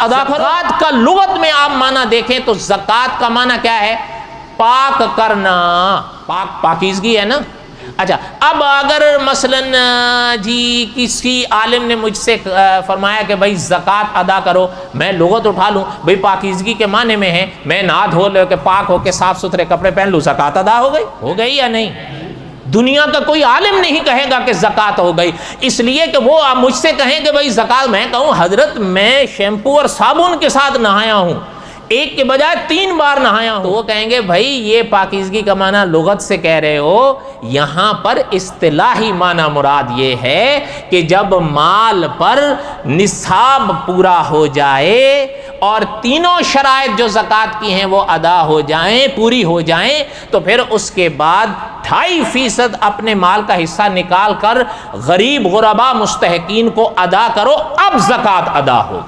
अदा करो। ज़कात का लुगत में आप माना देखें तो ज़कात का माना क्या है? पाक करना, पाकीज़गी है ना। अच्छा, अब अगर मसलन जी किसी आलिम ने मुझसे फरमाया कि भाई ज़कात अदा करो, मैं लुगत उठा लूँ, भाई पाकीज़गी के माने में है मैं नहा धो ले के पाक होके साफ़ सुथरे कपड़े पहन लूँ, ज़कात अदा हो गई या नहीं? दुनिया का कोई आलिम नहीं कहेगा कि ज़कात हो गई, इसलिए कि वो आप मुझसे कहें कि भाई ज़कात, मैं कहूँ हजरत मैं शैम्पू और साबुन के साथ नहाया हूँ, एक के बजाय 3 बार नहाया हूं, तो वो कहेंगे भाई ये पाकीज़गी का माना लुगत से कह रहे हो, यहां पर इस्तिलाही माना मुराद ये है कि जब माल पर निसाब पूरा हो जाए और तीनों शराइत जो ज़कात की हैं वो अदा हो जाएं, पूरी हो जाएं, तो फिर उसके बाद 2.5% अपने माल का हिस्सा निकाल कर गरीब गुरबा मुस्तहकीन को अदा करो, अब ज़कात अदा हो।